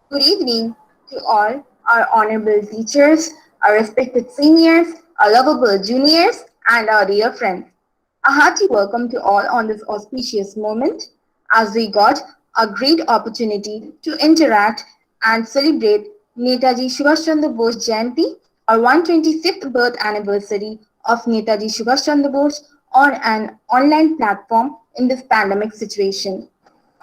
Good evening to all our honorable teachers, our respected seniors, our lovable juniors, and our dear friends. A hearty welcome to all on this auspicious moment as we got a great opportunity to interact and celebrate Netaji Subhash Chandra Bose Jayanti, our 125th birth anniversary of Netaji Subhash Chandra Bose on an online platform in this pandemic situation.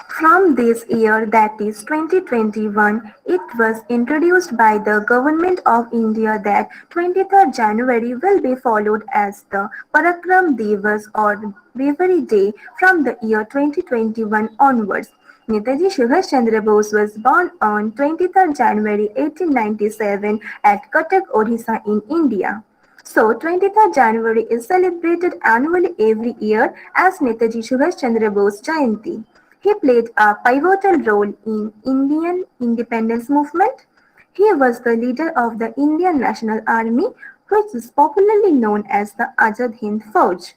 From this year, that is 2021, it was introduced by the Government of India that 23rd January will be followed as the Parakram Divas or Bravery Day from the year 2021 onwards. Netaji Subhash Chandra Bose was born on 23rd January 1897 at Cuttack, Odisha in India. So, 23rd January is celebrated annually every year as Netaji Subhash Chandra Bose Jayanti. He played a pivotal role in Indian independence movement. He was the leader of the Indian National Army, which is popularly known as the Azad Hind Fauj.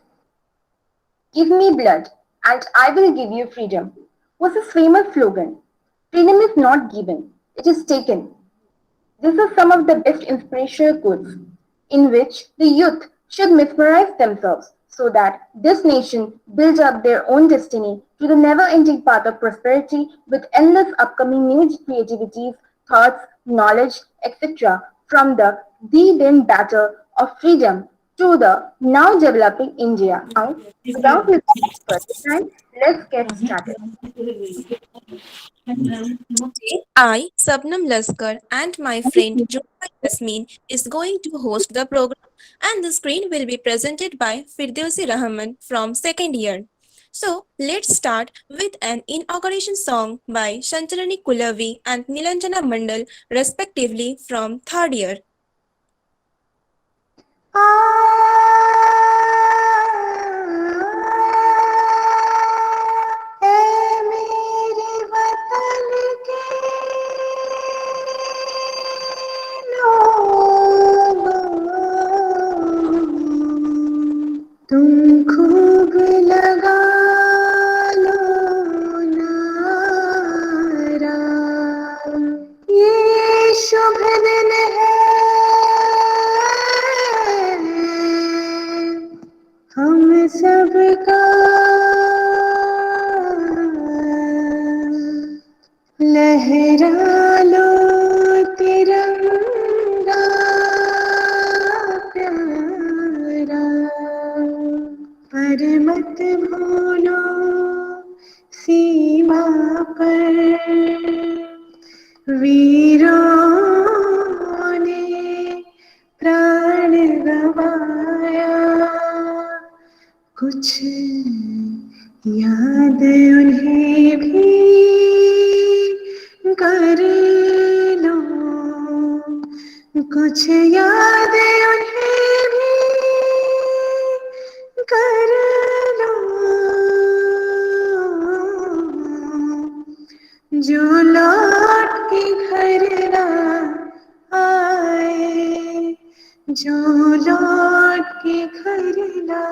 Give me blood, and I will give you freedom was his famous slogan. Freedom is not given, it is taken. This is some of the best inspirational quotes in which the youth should mesmerize themselves so that this nation builds up their own destiny to the never-ending path of prosperity with endless upcoming new creativities, thoughts, knowledge, etc. from the then battle of freedom to the now developing India. Now, without further time, let's get started. I, Sabnam Laskar, and my friend Jyotika Yasmin is going to host the program, and the screen will be presented by Firdausi Rahman from second year. So let's start with an inauguration song by Shanchalani Kulavi and Nilanjana Mandal, respectively, from third year. मेरे वतन के तुम खूब लगा लो नारा ये शुभ दिन है हम सबका लहरा लो तिरंगा प्यारा पर मत भूलो सीमा पर वीरों ने प्राण गवाया कुछ याद उन्हें भी कर लो कुछ याद उन्हें भी कर लो जो लौट के घर ना आए जो लौट के घर ना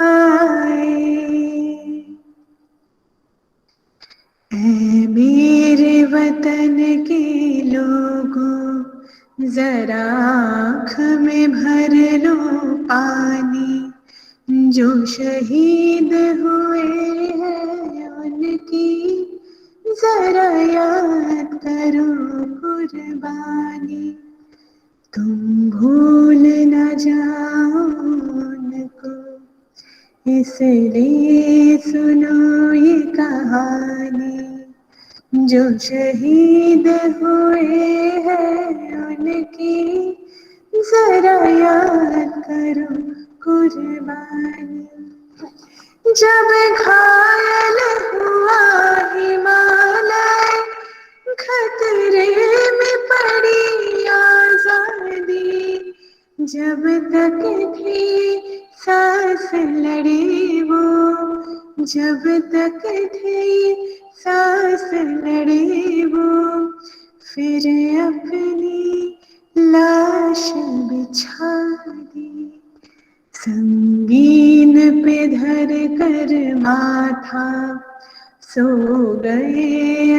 आए ऐ मेरे वतन के लोगों जरा आँख में भर लो पानी जो शहीद हुए हैं उनकी जरा याद करो कुर्बानी तुम भूल न जाओ उनको इसलिए सुनो ये कहानी जो शहीद हुए हैं उनकी जरा याद करो कुर्बानी जब घायल हुआ हिमालय खतरे में पड़ी आजादी जब तक थी सांस लड़े वो जब तक थी सांस लड़े वो फिर अपनी लाश बिछा दी संगीन पे धर कर माथा सो गए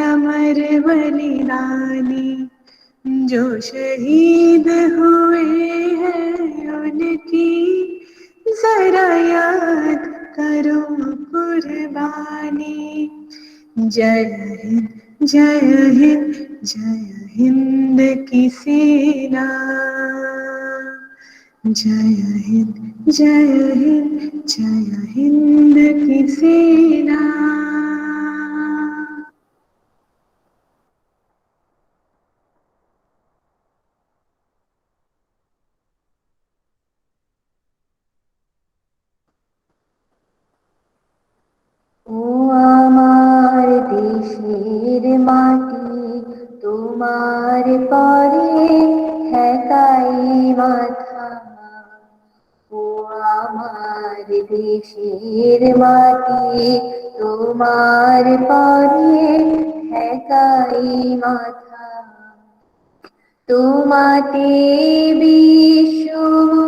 अमर बलिदानी जो शहीद हुए हैं उनकी जरा याद करो कुर्बानी। जय हिंद जय हिंद जय हिंद की सेना। जय हिंद जय हिंद जय हिंद की सेना। ও আমার দেশের মাটি তোমার পরে ঠেকাই মাথা। ও আমার দেশের মাটি তোমার পরে ঠেকাই মাথা। তোমাতে বিশ্বময়ী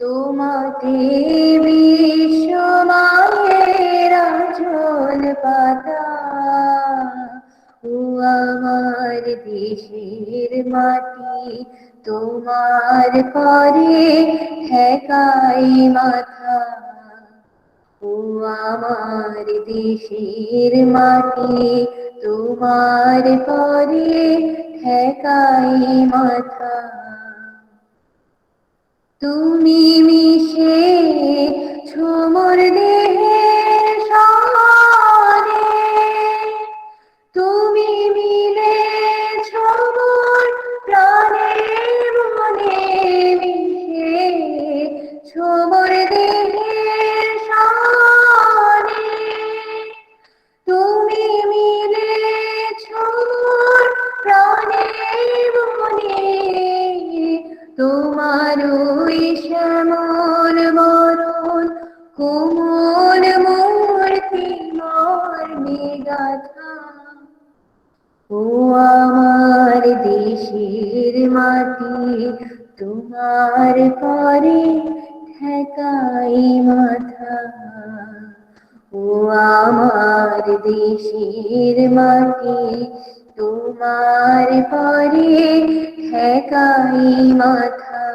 তোমাতে বিশ্বমায়ের আঁচল পাতা। ও আমার দেশের মাটি তোমার করে ঠেকাই মাথা। ও আমার দেশের মাটি তোমার করে ঠেকাই মাথা। তুমি মিশে ছোমর দেহের সনে তুমি মিলে ছোমর প্রাণে মনে মিশে ছোমর দেহের সনে তুমি মিলেছ মোর প্রাণে মনে। তোমার ওই শ্যামল বরণ কোমল মূর্তি মর্মে গাথা। ও আমার দেশের মাটি তোমার করে ঠেকাই মাথা। ও আমার দেশের মাটি তোমার করে ঠেকাই মাথা।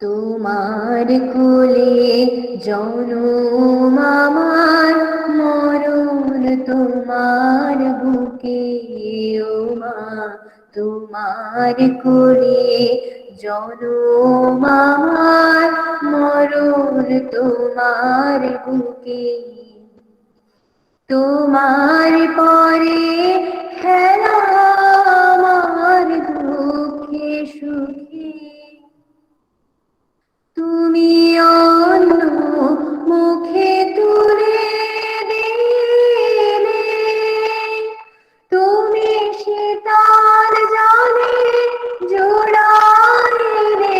তোমার কোলে জনম আমার মরণ তোমার বুকে। ও মা তোমার কোলে জনম আমার মরণ তোমার বুকে। তোমার পরে খেলা আমার দুঃখে সুখে। তুমি অন্য মুখে তুলে দিলে তুমি শীতল জলে জোড়াইলে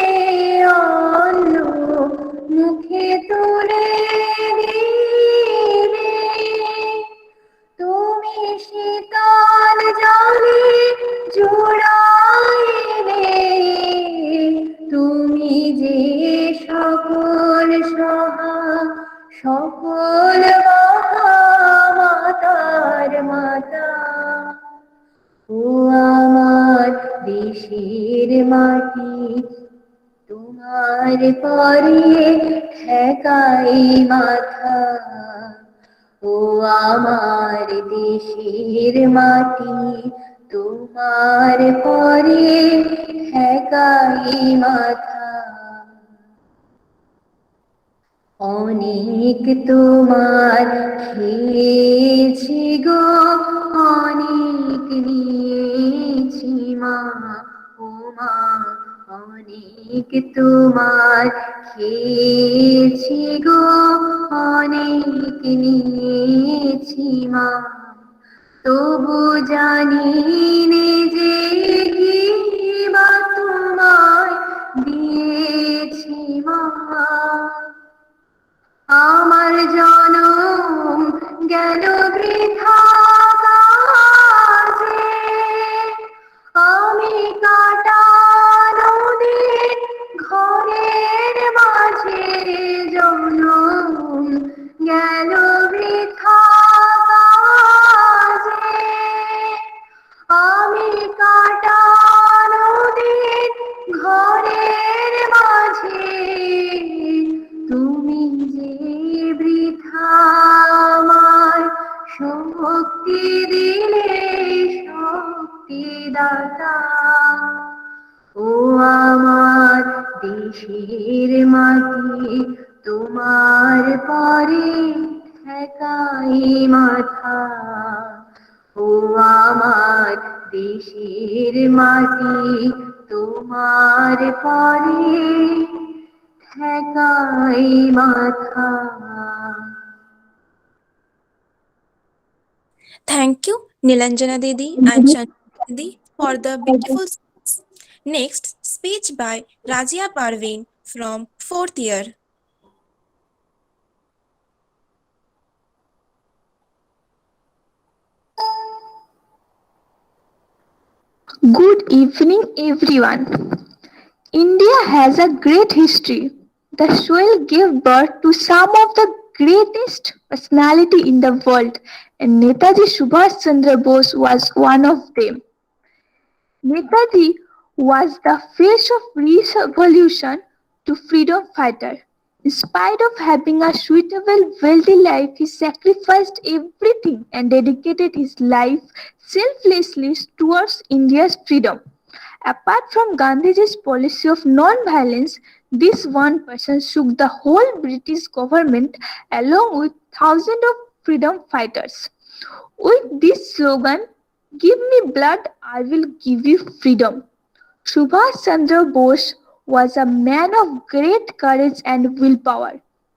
অন্য মুখে তুলে দিলে তুমি শীতল জলে জোড়াইলে তুমি যে সকল সহা সকল মাতার মাতা। ও আমার দেশের মাটি তোমার পরে ঠেকাই মাথা। ও আমার দেশের মাটি তোমার পরে ঠেকাই মাথা। অনেক তোমার খেয়েছি গো অনেক নিয়েছি মা। ও মা অনেক তোমার খেয়েছি গো অনেক নিয়েছি মা। তবু জানি নে যে কি বা তোমায় দিয়েছি মা। আমার জনম গেল বৃথা কাজে আমি কাটা নদীর ঘরের মাঝে জনম গেল বৃথা কাজে আমি কাটানো দিন ঘরের মাঝে তুমি যে বৃথা আমায় শক্তি দিলে শক্তিদাতা ও আমার দেশের মাটি তোমার পরে ঠেকাই মাথা ও আমার দেশের মাটি তোমার পরে ঠেকাই মাথা। Thank you, Nilanjana Didi and Chandra Didi, for the beautiful speech. Next, speech by Razia Parveen from 4th year. Good evening, everyone. India has a great history. The soil gave birth to some of the greatest personality in the world, and Netaji Subhash Chandra Bose was one of them. Netaji was the face of revolution to freedom fighter. In spite of having a suitable, wealthy life, he sacrificed everything and dedicated his life selflessly towards India's freedom. Apart from Gandhiji's policy of non-violence, this one person shook the whole British government along with thousands of freedom fighters. With this slogan, "Give me blood, I will give you freedom," Subhash Chandra Bose was a man of great courage and willpower.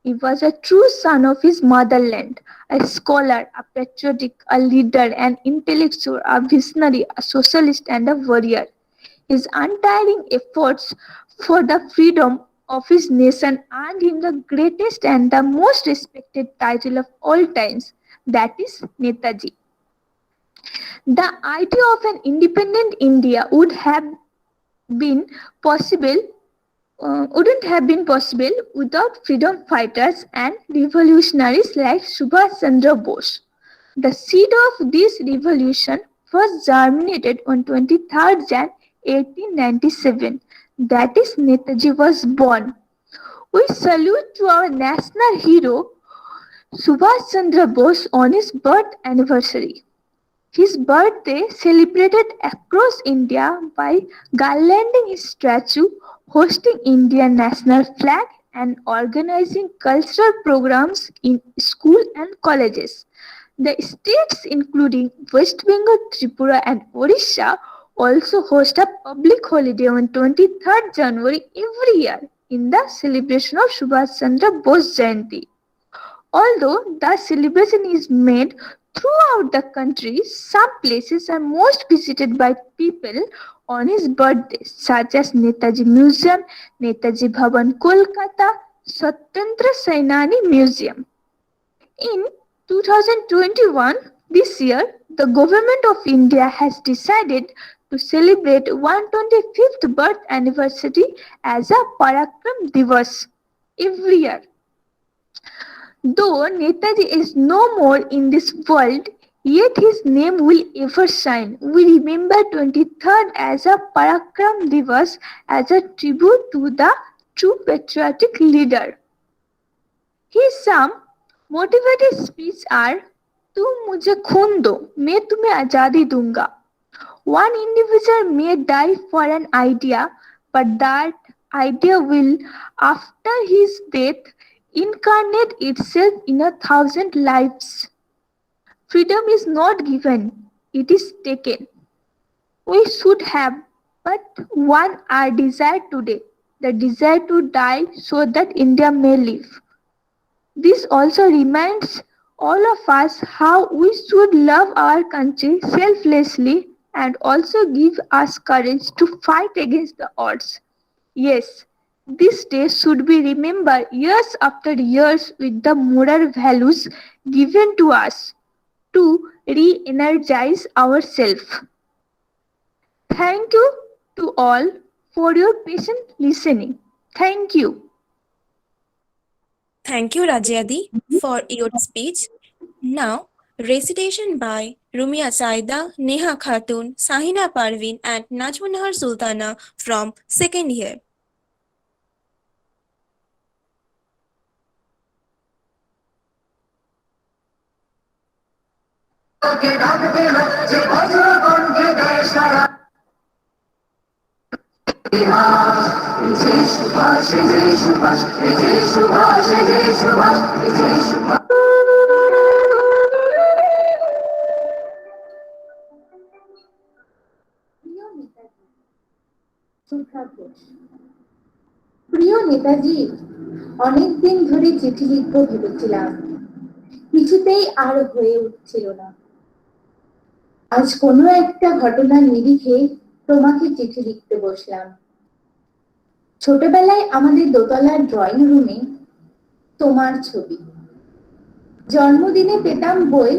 He was a true son of his motherland, a scholar, a patriotic, a leader, an intellectual, a visionary, a socialist, and a warrior. His untiring efforts for the freedom of his nation earned him the greatest and the most respected title of all times, that is Netaji. The idea of an independent India been possible wouldn't have been possible without freedom fighters and revolutionaries like Subhash Chandra Bose. The seed of this revolution was germinated on 23rd Jan 1897. That is, Netaji was born. We salute to our national hero Subhash Chandra Bose on his birth anniversary. His birthday celebrated across India by garlanding his statue, hosting Indian national flag, and organizing cultural programs in school and colleges. The states including West Bengal, Tripura and Odisha also host a public holiday on 23rd January every year in the celebration of Subhash Chandra Bose Jayanti. Although the celebration is made throughout the country, some places are most visited by people on his birthday, such as Netaji Museum, Netaji Bhavan, Kolkata, Swatantra Sainani Museum. In 2021, this year, the Government of India has decided to celebrate 125th birth anniversary as a Parakram Divas every year. Though Netaji is no more in this world, yet his name will ever shine. We remember 23rd as a Parakram Divas as a tribute to the true patriotic leader. His some motivated speeches are, "तुम मुझे खून दो, मैं तुम्हें आजादी दूंगा." One individual may die for an idea, but that idea will, after his death, incarnate itself in 1,000 lives. Freedom is not given, it is taken. We should have but one our desire today, the desire to die so that India may live. This also reminds all of us how we should love our country selflessly and also give us courage to fight against the odds. Yes, this day should be remembered years after years with the moral values given to us to re-energize ourselves. Thank you to all for your patient listening. Thank you. Thank you, Rajyadi, for your speech. Now, recitation by Rumia Saida, Neha Khatun, Sahina Parveen, and Najmunahar Sultana from second year. প্রিয় নেতাজি, সুপ্রভাত ঘোষ। প্রিয় নেতাজি, অনেকদিন ধরে চিঠি লিখবো ভেবেছিলাম, কিছুতেই আর হয়ে উঠছিল না। আজ কোনো একটা ঘটনার নিরিখে তোমাকে চিঠি লিখতে বসলাম। ছোটবেলায় আমাদের দোতলার ড্রয়িং রুমে তোমার ছবি, জন্মদিনে পেতাম বই,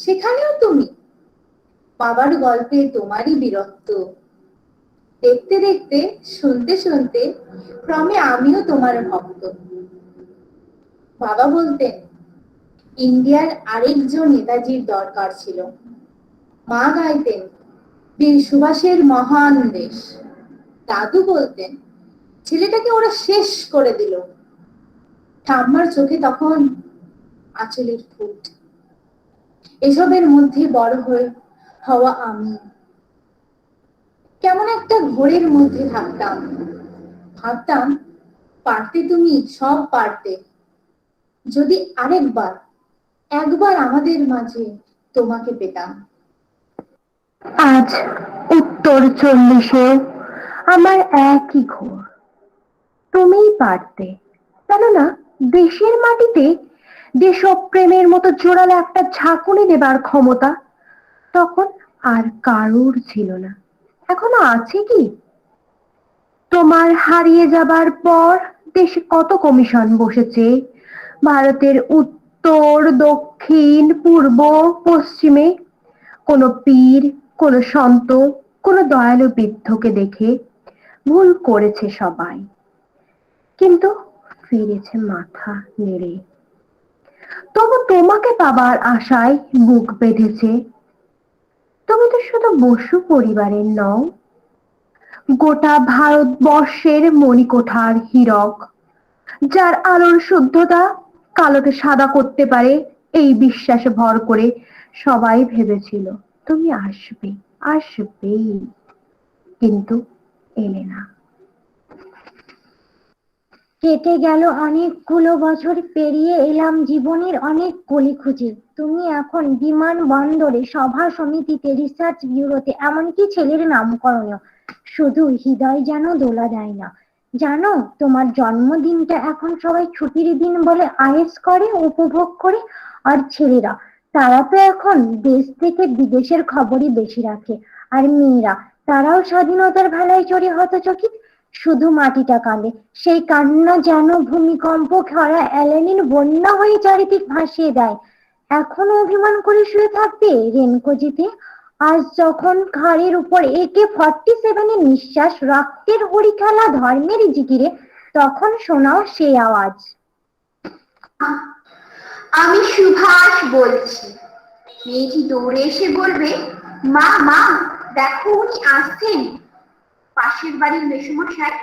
সেখানেও তুমি। বাবার গল্পে তোমারই বীরত্ব, দেখতে দেখতে শুনতে শুনতে ক্রমে আমিও তোমার ভক্ত। বাবা বলতেন ইন্ডিয়ার আরেকজন নেতাজির দরকার ছিল। মা গাইতেন বীর সুভাষের মহান দেশ। দাদু বলতেন ছেলেটাকে ওরা শেষ করে দিল। ঠাম্মার চোখে তখন আঁচলের ফুট। এসবের মধ্যে বড় হওয়া আমি কেমন একটা ঘোরের মধ্যে থাকতাম। ভাবতাম পারতে তুমি, সব পারতে। যদি একবার আমাদের মাঝে তোমাকে পেতাম। আজ উত্তর 40-এ আমার একই ঘোর। তুমিই পারতে, কেননা দেশের মাটিতে দেশপ্রেমের মতো জোরালো একটা ঝাঁকুনি দেবার ক্ষমতা তখন আর কারুর ছিল না। এখনো আছে কি? তোমার হারিয়ে যাবার পর দেশে কত কমিশন বসেছে, ভারতের উত্তর, দক্ষিণ, পূর্ব, পশ্চিমে। কোনো পীর, কোনো সন্ত, কোনো দয়ালু বৃদ্ধকে দেখে ভুল করেছে সবাই, কিন্তু ফিরেছে মাথা নেড়ে। তবু তোমাকে পাবার আশায় বুক বেঁধেছে। তুমি তো শুধু বসু পরিবারের নও, গোটা ভারতবর্ষের মণিকোঠার হীরক, যার আলোর শুদ্ধতা কালোকে সাদা করতে পারে, এই বিশ্বাসে ভর করে সবাই ভেবেছিল তুমি আসবে, আসবেই, কিন্তু এলে না। কেটে গেল অনেকগুলো বছর, পেরিয়ে এলাম জীবনের অনেক গলি খুঁজে। তুমি এখন বিমানবন্দরে, সভা সমিতিতে, রিসার্চ ব্যুরোতে, এমনকি ছেলের নামকরণেও। শুধু হৃদয় যেন দোলা দেয় না। জানো, তোমার জন্মদিনটা এখন সবাই ছুটির দিন বলে আয়েশ করে, উপভোগ করে। আর ছেলেরা, তারা তো এখন দেশ থেকে বিদেশের খবরই বেশি রাখে। আর মেয়েরা, তারাও স্বাধীনতার ভেলায় চড়ে হতচকিত। শুধু মাটিটা কাঁদে, সেই কান্না যেন ভূমিকম্প, খরা, অ্যালেনির বন্যা হয়ে চারিদিক ভাসিয়ে দেয়। এখনো অভিমান করে শুয়ে থাকবে রেনকোজিতে? আজ যখন ঘাড়ের উপর AK-47 এর নিঃশ্বাস, রক্তের হরি খেলা, ধর্মের জিগিরে, তখন শোনাও সেই আওয়াজ। আমি সুভাষ বলছি। মেয়েটি দৌড়ে এসে বলবে, মা মা, দেখো উনি আসছেন। পাশের বাড়ির মেসোমশাই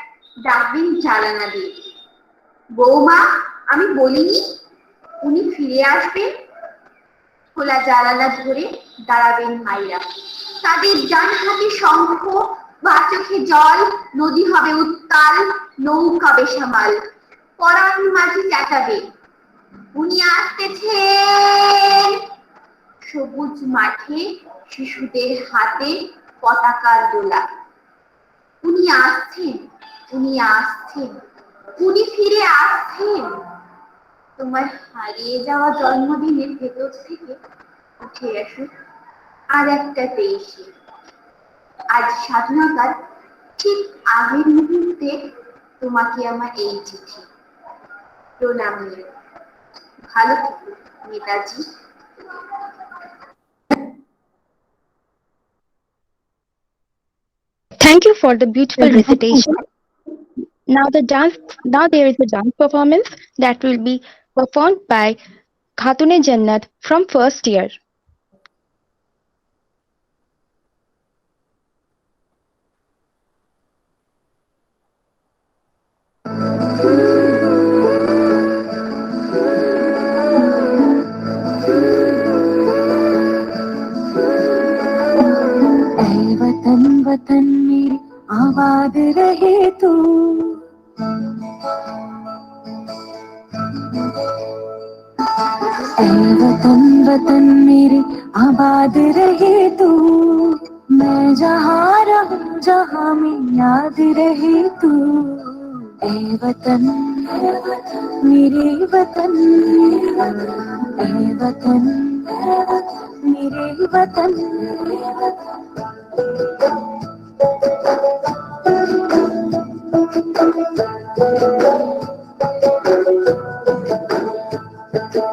ডাকবেন জানালা দিয়ে। বৌমা, আমি বলিনি উনি ফিরে আসবেন? খোলা জানালা ধরে দাঁড়াবেন মাইরা। তাদের ডান হাতে শঙ্খ, বা চোখে জল, নদী হবে উত্তাল, নৌকা বেসামাল। পরাণ মাঝি চেঁচাবে, উনি আসতেছেন। সবুজ মাঠে শিশুদের হাতে পতাকার দোলা। উনি আসছেন, উনি আসছেন, উনি ফিরে আসছেন। তোমার হারিয়ে যাওয়া জন্মদিনের ভেতর থেকে উঠে আসুক আর একটা 23-এ। আজ স্বাধীনতার ঠিক আগের মুহূর্তে তোমাকে আমার এই চিঠি। প্রণাম নিও। ভালো থেকো Netaji. Thank you for the beautiful recitation. Now there is a dance performance that will be performed by Khatune Jannat from first year. ऐ वतन वतन मेरे आबाद रहे तू, ऐ वतन वतन मेरे आबाद रहे तू, मैं जहाँ रहूं जहाँ में याद रहे तू। ऐ वतन मेरे वतन, ऐ वतन मेरे वतन।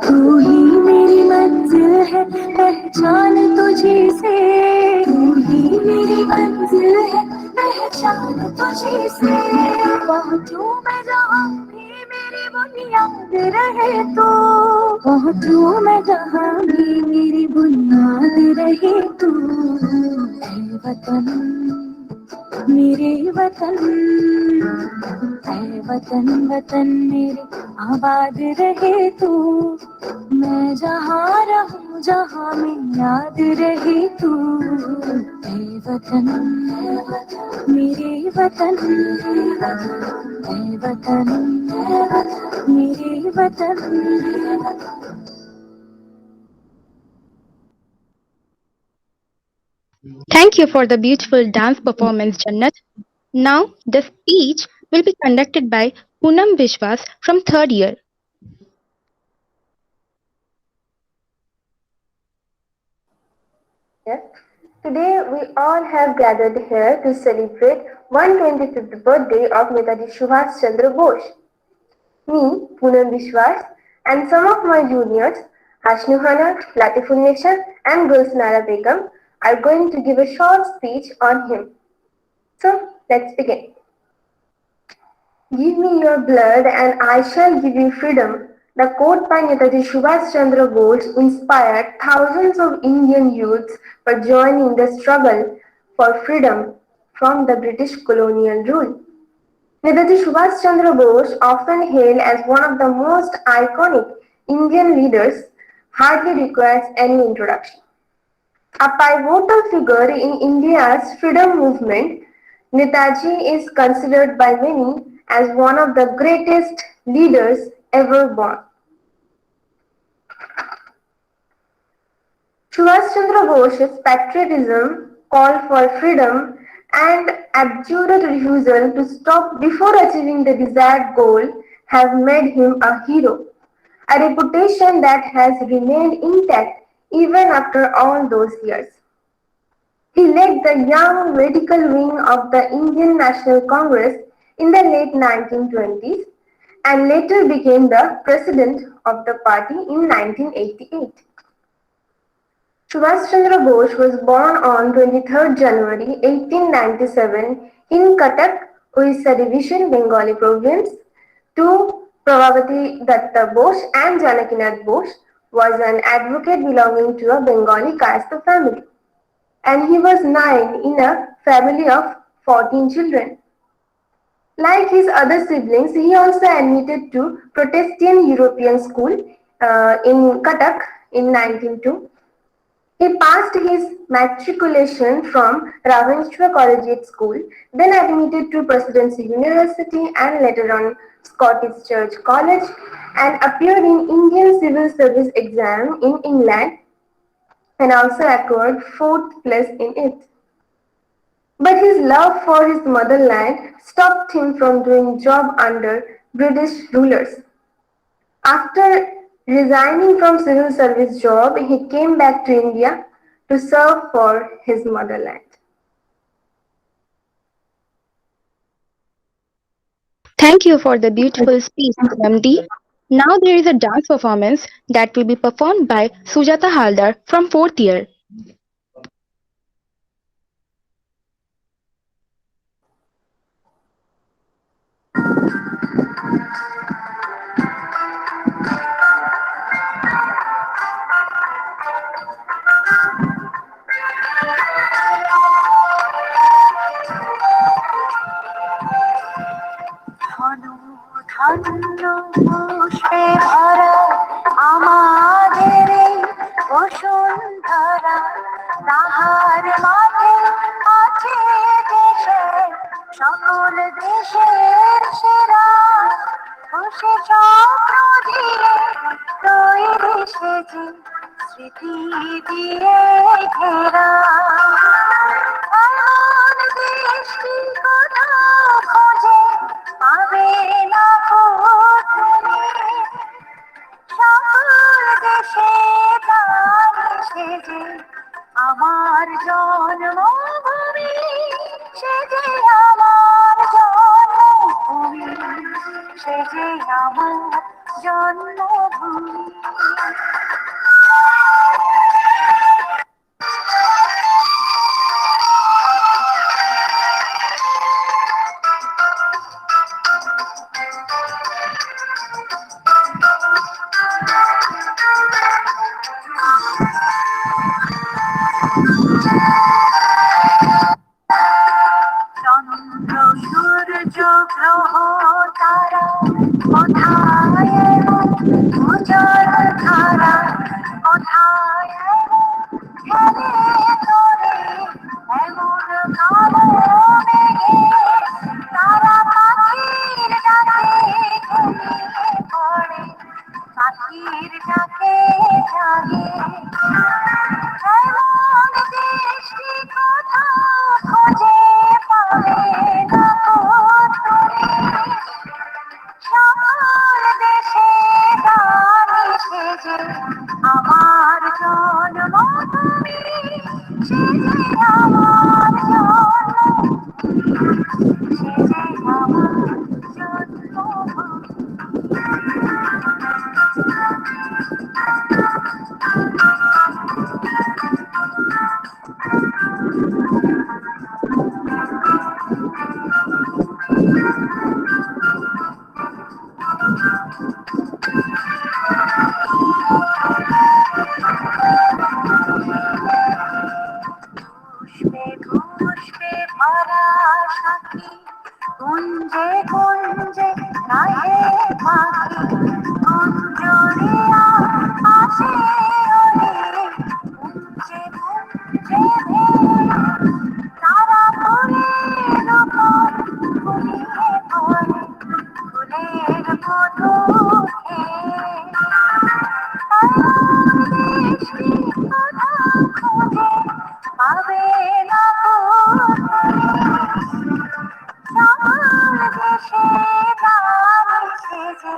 तू ही मेरी मंजिल है, पहचान तुझी से, तू ही मेरी मंजिल है, पहचान तुझी से। पहुंचूं मैं जहाँ भी मेरी बुनियाद रहे तो, पहुंचूं मैं जहाँ भी मेरी बुनियाद रहे तू। ऐ वतन मेरे वतन, ऐ वतन वतन मेरे आबाद रहे तू, मैं जहाँ रहूं जहाँ में याद रहे तू। ऐ वतन मेरे वतन, ऐ वतन मेरे वतन। Thank you for the beautiful dance performance, Jannat. Now the speech will be conducted by Poonam Vishwas from third year. Yes. Today we all have gathered here to celebrate 125th birthday of Netaji Subhash Chandra Bose. Me, Poonam Vishwas, and some of my juniors, Hashnuhana, Latiful Nation, and Gulsnara Begum, are going to give a short speech on him. So, let's begin. Give me your blood and I shall give you freedom. The quote by Netaji Subhash Chandra Bose inspired thousands of Indian youths for joining the struggle for freedom from the British colonial rule. Netaji Subhash Chandra Bose, often hailed as one of the most iconic Indian leaders, hardly requires any introduction. A pivotal figure in India's freedom movement, Netaji is considered by many as one of the greatest leaders ever born. Subhash Chandra Bose's patriotism, call for freedom, and abjurate refusal to stop before achieving the desired goal have made him a hero, a reputation that has remained intact even after all those years. He led the young medical wing of the Indian National Congress in the late 1920s and later became the president of the party in 1988. Subhash Chandra Bose was born on 23rd January 1897 in Cuttack, Orissa Division, Bengali Province, to Prabhavati Datta Bose and Janakinath Bose was an advocate belonging to a Bengali caste family, and he was 9 in a family of 14 children. Like his other siblings, he also admitted to Protestant European School in Cuttack in 1902. He passed his matriculation from Ravenshaw Collegiate School, then admitted to Presidency University and later on Scottish Church College, and appeared in Indian Civil Service exam in England and also acquired fourth place in it. But his love for his motherland stopped him from doing job under British rulers. After resigning from civil service job, he came back to India to serve for his motherland. Thank you for the beautiful speech, Poonam D. Now there is a dance performance that will be performed by Sujata Haldar from fourth year. ধন্য পুষ্পে ভরা আমাদের এই বসুন্ধরা, তাহার মাঝে আছে দেশে সকল দেশের সেরা, বসে চক্র দিয়ে তৈরি সেজে স্মৃতি দিয়ে ঘেরা। এমন দেশটি কোথাও খোঁজে পাবে না কো তুমি, সকল দেশে প্রাণী সেজে আমার জন্মভূমি, সেজে আমার জন্মভূমি, সেজে আমার জন্মভূমি। চন্দ্র সূর্য গ্রহ তারা কোথায় উজ্জ্বল ধারা, কোথায় খেলে তোরে এমন কালো মেঘে, তারা পাখির ডাকে ঘুমিয়ে পড়ে, পাখির ডাকে জাগে। এমন দেশটি কোথাও খোঁজে পাবে না কো তুমি, সকল দেশে গানে সেজে আমার জন্মভূমি, সেজে আমার জন্মভূমি, সেজে আমার জন্মভূমি। পুষ্পে পুষ্পে ভরা সাথী, কুঞ্জে কুঞ্জে গায়ে পাখি, কুঞ্জরিয়া আসে ওরে কুঞ্জে কুঞ্জে তারা ফুলের উপর ঘুমিয়ে পড়ে, ফুলের মধু খেয়ে। দেশটি কোথাও খোঁজে পাবে না কো তুমি, সকল দেশে গানে সেজে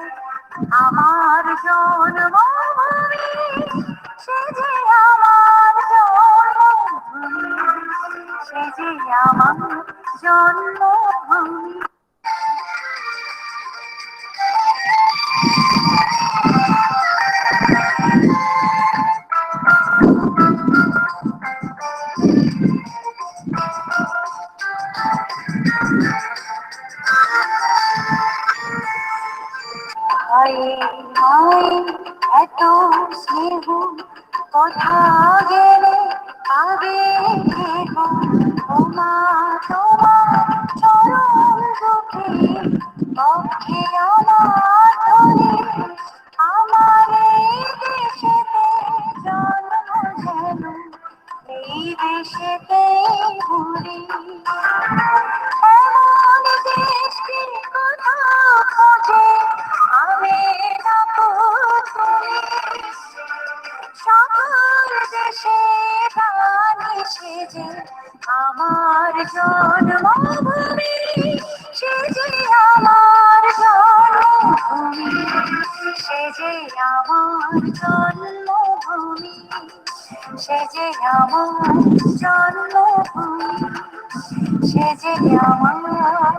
আমার জন্মভূমি, সেজে আমার জন্মভূমি, সেজে আমার জন্মভূমি। হায় হায় এত স্নেহ কথা গেলে পাবে কেহ, ওমা তোমার চরণ দুঃখে পক্ষে আমার ধরে, আমার এই দেশেতে জন্ম যেন এই দেশেতে ঘুরি। এমন দেশটি কোথাও খোঁজে পাবে না কো তুমি, সকল দেশে গানে সেজে আমার জন্মভূমি, সেজে আমার জন্মভূমি, সেজে আমার জন্মভূমি, সেজে আমার জন্মভূমি, সেজে আমার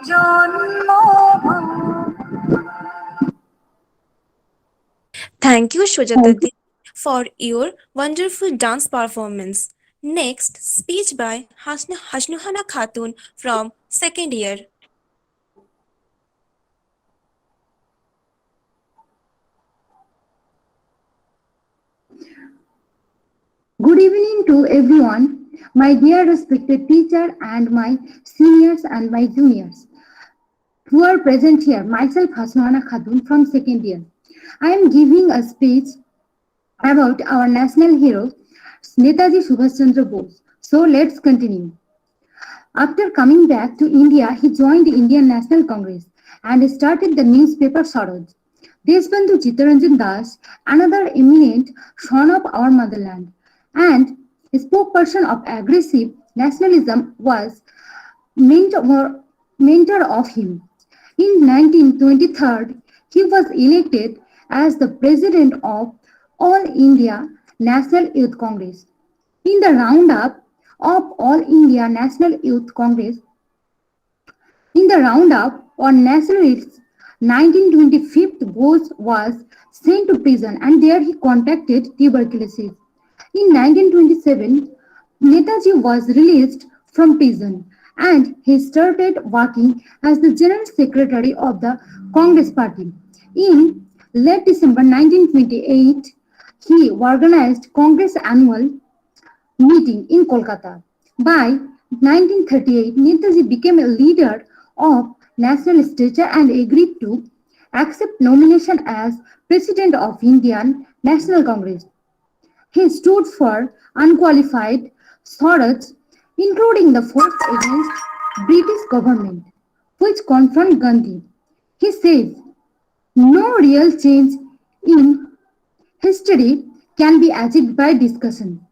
জন্মভূমি। Thank you, Shujata Di, for your wonderful dance performance. Next, speech by Hashnuhana Khatun from second year. Good evening to everyone, my dear respected teacher and my seniors and my juniors who are present here. Myself Hasnana Khatun from second year. I am giving a speech about our national hero Netaji Subhash Chandra Bose. So let's continue. After coming back to India, he joined the Indian National Congress and started the newspaper Swaraj. Deshbandhu Chittaranjan Das, another eminent son of our motherland, and a spokesperson of aggressive nationalism, was mentor of him. In 1923, he was elected as the president of All India National Youth Congress. In the roundup of All India National Youth Congress, in the roundup on nationalists, 1925 Bose was sent to prison and there he contracted tuberculosis. In 1927, Netaji was released from prison and he started working as the General Secretary of the Congress Party. In late December 1928, he organized Congress annual meeting in Kolkata. By 1938, Netaji became a leader of national stature and agreed to accept nomination as President of Indian National Congress. He stood for unqualified Swaraj, including the force against British government, which confronted Gandhi. He says, no real change in history can be achieved by discussion.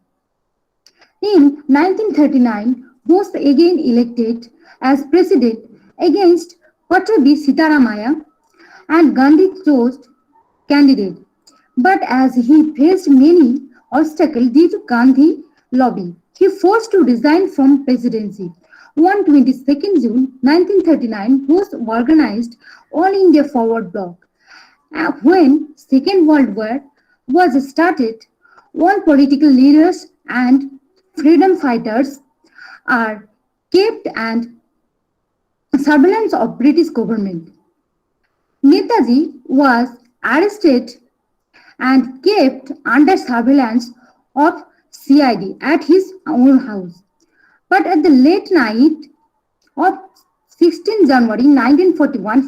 In 1939, Bose again elected as president against Patrabi Sitaramaya and Gandhi chose candidate. But as he faced many obstacles due to Gandhi lobby, he forced to resign from presidency. On 22nd June 1939, Bose organized All India Forward Bloc. When Second World War was started, all political leaders and freedom fighters are kept and surveillance of British government. Netaji was arrested and kept under surveillance of CID at his own house. But at the late night of 16 January 1941,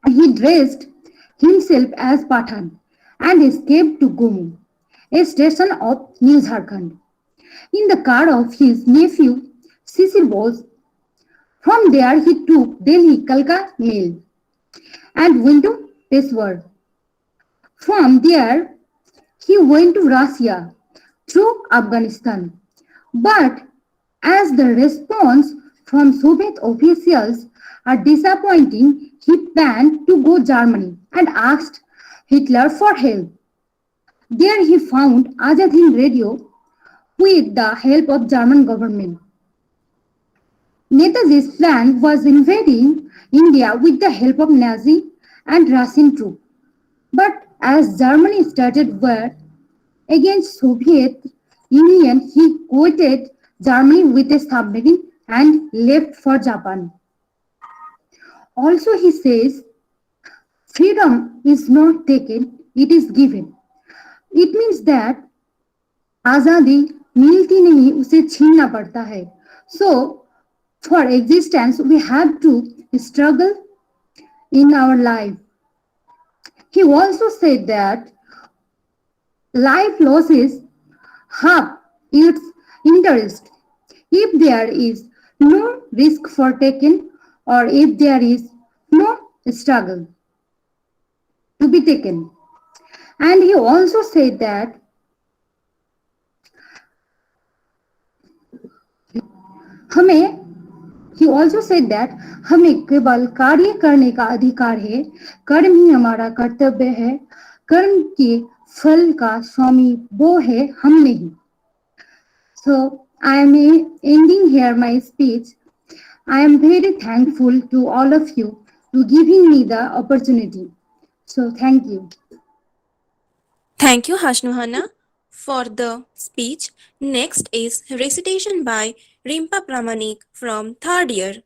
he dressed himself as Pathan and escaped to Gomu, a station of New Jharkhand, in the car of his nephew Sisir Bose. From there, he took Delhi Kalka Mail and went to Peshawar. From there, he went to Russia through Afghanistan. But as the response from Soviet officials are disappointing, he planned to go Germany and asked Hitler for help. There he found Azad Hind Radio with the help of German government. Netaji's plan was invading India with the help of Nazi and Russian troops. But as Germany started war against Soviet Union, he quitted Germany with a submarine and left for Japan. Also, he says, freedom is not taken, it is given. It means that आजादी मिलती नहीं, उसे छीनना पड़ता है. So, for existence, we have to struggle in our life. He also said that life loses half its interest if there is no risk for taken or if there is no struggle to be taken. And he also said that हमें केवल कार्य करने का अधिकार है, कर्म ही हमारा कर्तव्य है, कर्म के फल का स्वामी वो है, हम नहीं. So I am ending here my speech. I am very thankful to all of you to giving me the opportunity. So thank you. Thank you, Hashnuhana, for the speech. Next is recitation by Rimpa Pramanik from third year.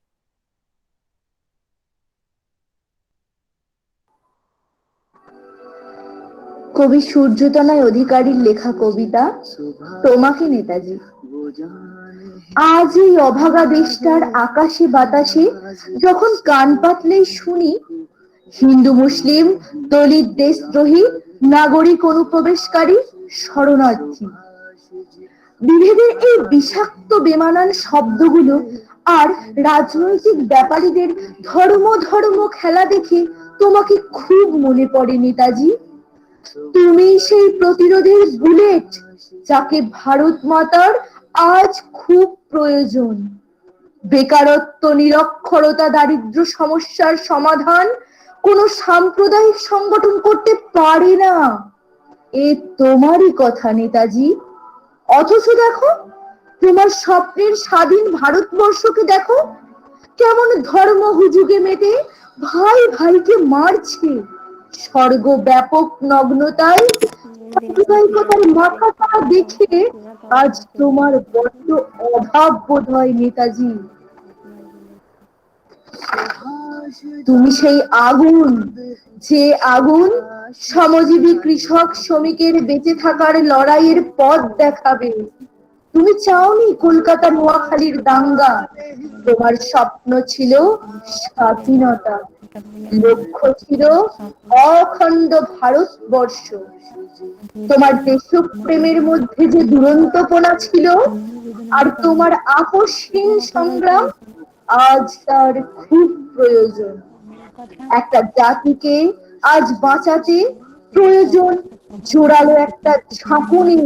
কবি সূর্যতনয় অধিকারীর লেখা কবিতা তোমাকে নেতাজি। আজ এই অভাগা দেশটার আকাশে বাতাসে যখন কান পাতলেই শুনি হিন্দু মুসলিম দলিত দেশদ্রোহী নাগরিক অনুপ্রবেশকারী শরণার্থী, বিভেদের এই বিষাক্ত বেমানান শব্দগুলো আর রাজনৈতিক ব্যাপারীদের ধর্ম ধর্ম খেলা দেখে তোমাকে খুব মনে পড়ে নেতাজি। তুমি সেই প্রতিরোধের বুলেট যাকে ভারত মাতার আজ খুব প্রয়োজন। বেকারত্ব, নিরক্ষরতা, দারিদ্র সমস্যার সমাধান কোনো সাম্প্রদায়িক সংগঠন করতে পারে না। এ তোমারই কথা নেতাজি। অথচ দেখো তোমার স্বপ্নের স্বাধীন ভারতবর্ষকে দেখো কেমন ধর্ম হুজুগে মেতে ভাই ভাইকে মারছে। সর্বব্যাপক নগ্নতায় সাম্প্রদায়িকতার মাথাটা দেখে আজ তোমার বড্ড অভাব বোধ হয় নেতাজি। তুমি সেই আগুন, যে আগুন শ্রমজীবী কৃষক শ্রমিকের বেঁচে থাকার লড়াইয়ের পথ দেখাবে। তুমি চাওনি কলকাতা নোয়াখালীর দাঙ্গা, তোমার স্বপ্ন ছিল স্বাধীনতা, লক্ষ্য ছিল অখণ্ড ভারতবর্ষ। তোমার দেশপ্রেমের মধ্যে যে দুরন্তপনা ছিল আর তোমার আপোষহীন সংগ্রাম আজ তার খুব প্রয়োজন। একটা জাতিকে আজ বাঁচাতে প্রয়োজন জোরালো একটা ঝাঁকুনি,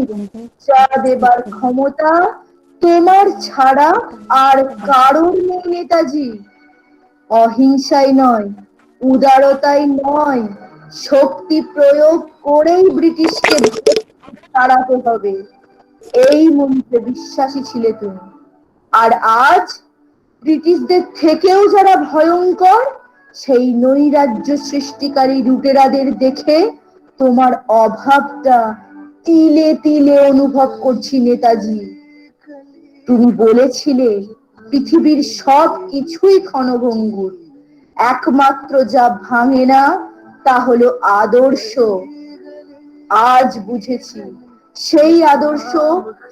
যা দেবার ক্ষমতা তোমার ছাড়া আর কারোর নেই নেতাজি। অহিংসায় নয়, উদারতায় নয়, শক্তি প্রয়োগ করেই ব্রিটিশকে তাড়াতে হবে, এই মন্ত্রে বিশ্বাসী ছিলে তুমি। আর আজ ব্রিটিশদের থেকেও যারা ভয়ঙ্কর সেই নৈরাজ্য সৃষ্টিকারী লুটেরাদের দেখে তোমার অভাবটা তিলে তিলে অনুভব করছি নেতাজি। তুমি বলেছিলে পৃথিবীর সব কিছুই ক্ষণভঙ্গুর, একমাত্র যা ভাঙে না তা হলো আদর্শ। আজ বুঝেছি সেই আদর্শ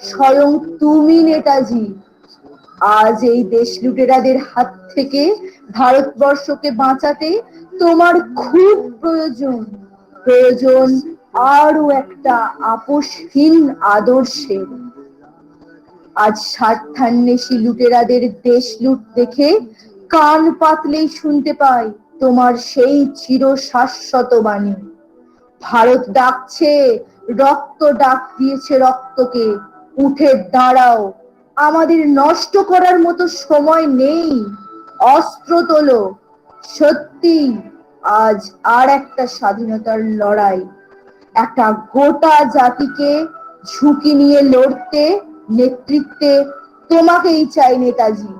স্বয়ং তুমি নেতাজি। আজ এই দেশ লুটেরাদের হাত থেকে ভারতবর্ষকে বাঁচাতে তোমার খুব প্রয়োজন, প্রয়োজন আরো একটা আপোষহীন আদর্শের। আজ স্বার্থান্বেষী লুটেরাদের দেশ লুট দেখে কান পাতলেই শুনতে পাই তোমার সেই চির শাশ্বত বাণী। ভারত ডাকছে, রক্ত ডাক দিয়েছে রক্তকে, উঠে দাঁড়াও, আমাদের নষ্ট করার মতো সময় নেই, অস্ত্র তোলো। সত্যি আজ আর একটা স্বাধীনতার লড়াই, একটা গোটা জাতিকে ঝুঁকি নিয়ে লড়তে নেতৃত্বে তোমাকেই চাই নেতাজি।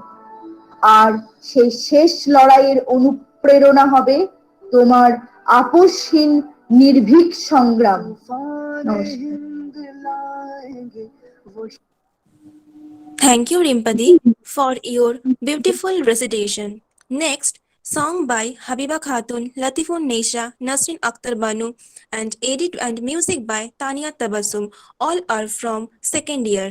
আর সেই শেষ লড়াইয়ের অনুপ্রেরণা হবে তোমার আপোষহীন নির্ভীক সংগ্রাম। Thank you, Rimpadi, for your beautiful recitation. Next, song by Habiba Khatun, Latifun Nesha, Nasrin Akhtar Banu, and edit and music by Tania Tabassum. All are from second year.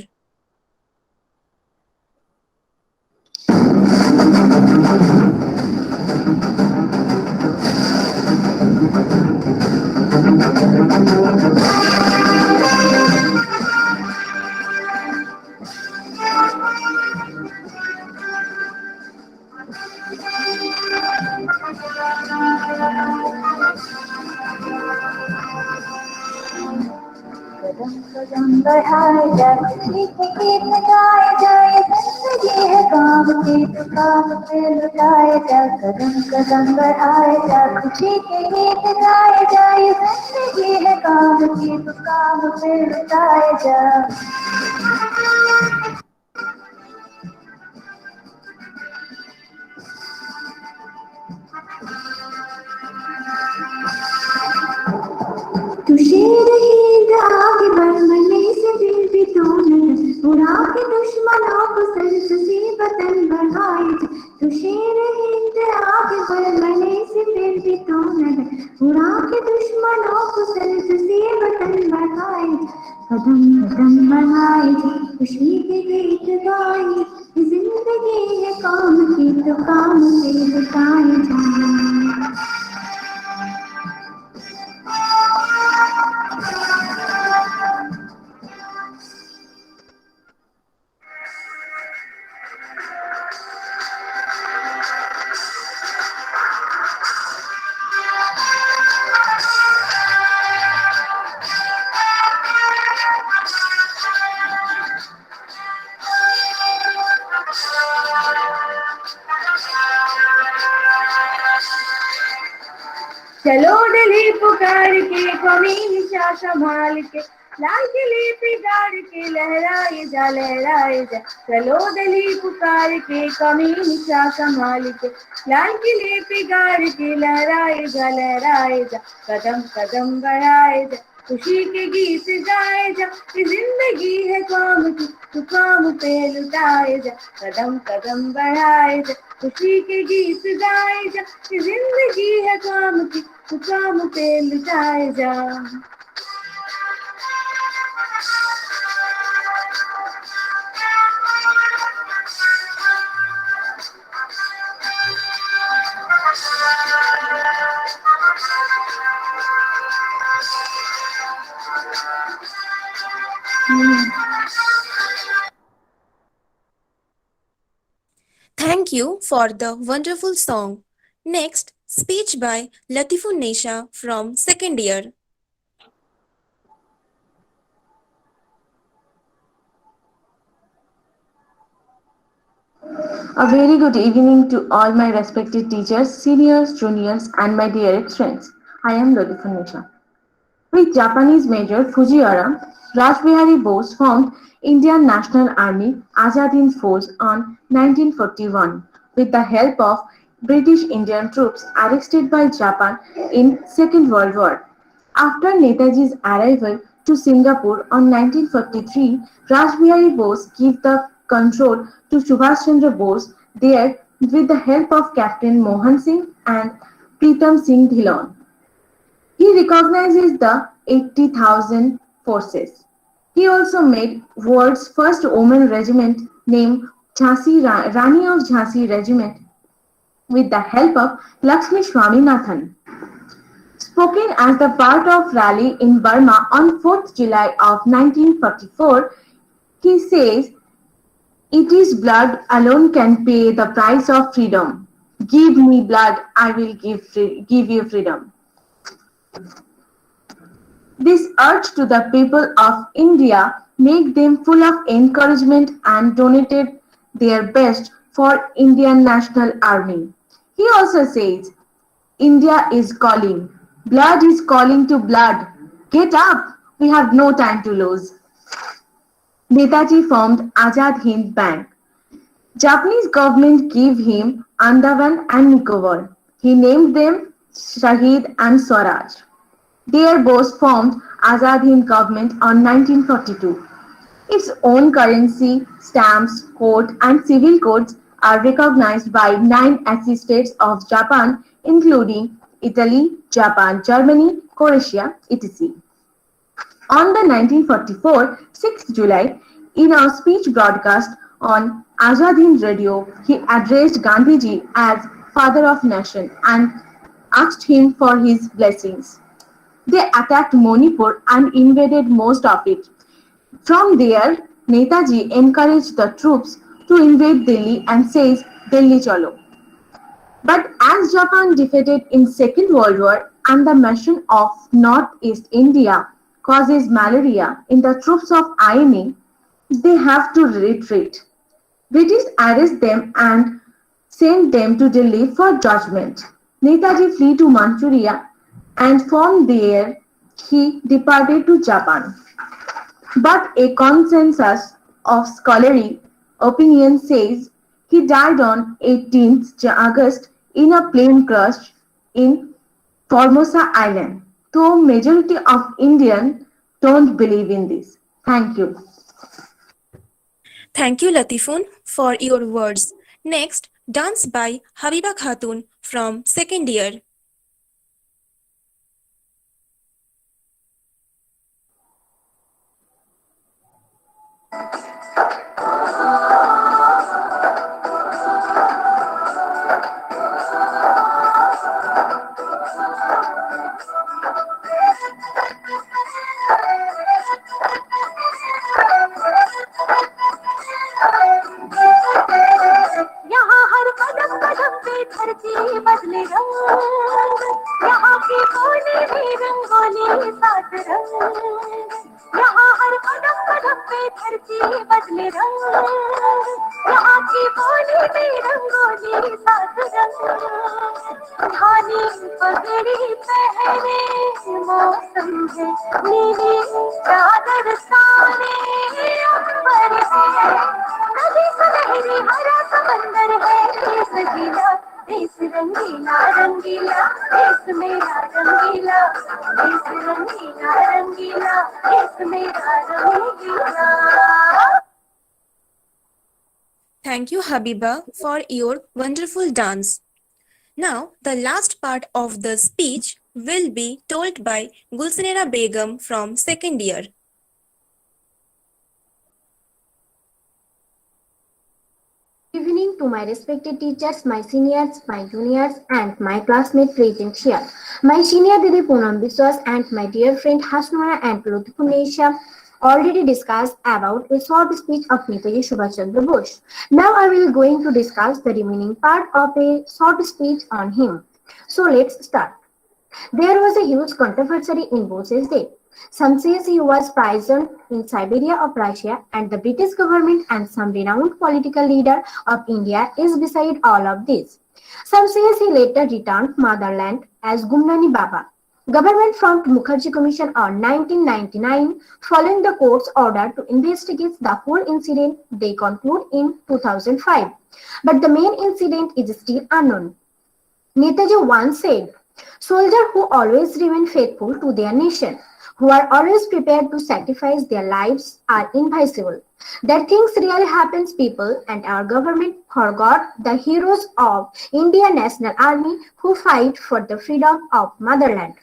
कदम कदम बढ़ाए जा खुशी के गीत गाए जाए, जिंदगी है काम की तो काम पे लुटाए जा। कदम कदम बढ़ाए जा खुशी के गीत गाए जाए, जिंदगी है काम की तो काम पे लुटाए जा। तू शेर ही आगे बढ़ मरने से दिल भी तूने उड़ा के दुश्मनों को सर से वतन बढ़ाए जा। तू शेर ही आगे बढ़ मरने से दिल भी तूने उड़ा के दुश्मन दुश्मनों को संत से वतन बनाए, कदम कदम बढ़ाए, खुशी के गीत गाए, जिंदगी है काम की तो काम से बिताए जाए। चलो दिल्ली पुकार के कौमी निशा संभाल के, लाल किले पे गाड़ के लहराए जा। चलो दिल्ली पुकार के कौमी निशा संभाल के, लाल किले पे गाड़ के लहराए जा। कदम कदम बढ़ाए जा, खुशी के गीत गाए जा, ये जिंदगी है काम की तू काम पे लुटाए जा। कदम कदम बढ़ाए जा, खुशी के गीत गाए जा, ये जिंदगी है काम की तू काम पे लुटाए जा। Thank you for the wonderful song. Next, speech by Latifun Nesha from second year. A very good evening to all my respected teachers, seniors, juniors, and my dearest friends. I am Lodifun Nisha. With Japanese Major Fujiwara, Rajbihari Bose formed Indian National Army Azad Hind Force on 1941 with the help of British Indian troops arrested by Japan in Second World War. After Netaji's arrival to Singapore on 1943, Rajbihari Bose gave the control to Subhash Chandra Bose there with the help of Captain Mohan Singh and Pritam Singh Dhillon. He recognizes the 80,000 forces. He also made world's first women regiment named Rani of Jhansi Regiment with the help of Lakshmi Swaminathan. Spoken as the part of rally in Burma on 4th July of 1944, he says, "It is blood alone can pay the price of freedom. Give me blood, I will give you freedom." This urge to the people of India made them full of encouragement and donated their best for Indian National Army. He also says, "India is calling. Blood is calling to blood. Get up. We have no time to lose." Netaji formed Azad Hind Bank. Japanese government gave him Andaman and Nicobar. He named them Shahid and Swaraj. Their Bose formed Azad Hind government on 1942. Its own currency, stamps, court and civil codes are recognized by 9 associate states of Japan, including Italy, Japan, Germany, Croatia, etc. On the 1944 6th July, in a speech broadcast on Azad Hind Radio, he addressed Gandhiji as Father of Nation and asked him for his blessings. They attacked Manipur and invaded most of it. From there, Netaji encouraged the troops to invade Delhi and says, "Delhi chalo." But as Japan defeated in Second World War and the mission of Northeast India causes malaria in the troops of INA, they have to retreat. British arrest them and send them to Delhi for judgment. Netaji flee to Manchuria and from there he departed to Japan. But a consensus of scholarly opinion says he died on 18th August in a plane crash in Formosa Island. Though majority of Indians don't believe in this. Thank you. Thank you, Latifun, for your words. Next, dance by Habiba Khatun from second year. में रंगोली सात रंग, यहाँ हर कदम कदम पे धरती बदले रंग, यहाँ की बोली में रंगोली सात रंग, धानी पगड़ी पहने मौसम है नीली चादर सारे अंबर है, नदी सुनहरी हरा समंदर है देश गीला, देश रंगीला रंगीला, देश मेरा रंगीला, देश रंगीला रंगीला, देश मेरा रंगीला। Thank you, Habiba, for your wonderful dance. Now, the last part of the speech will be told by Gulsanera Begum from second year. Good evening to my respected teachers, my seniors, my juniors, and my classmates present here. My senior Didi Poonam Biswas and my dear friend Hasnura and Lutfunesha already discussed about a short speech of Netaji Subhash Chandra Bose. Now I will going to discuss the remaining part of a short speech on him. So let's start. There was a huge controversy in Bose's death. Some says he was poisoned in Siberia of Russia, and the British government and some renowned political leader of India is beside all of this. Some says he later returned motherland as Gumnani Baba. Government formed Mukherjee Commission on 1999 following the court's order to investigate the whole incident. They conclude in 2005. But the main incident is still unknown. Netaji once said, "Soldiers who always remain faithful to their nation, who are always prepared to sacrifice their lives, are invincible." That things really happens, people, and our government forgot the heroes of Indian National Army who fight for the freedom of motherland.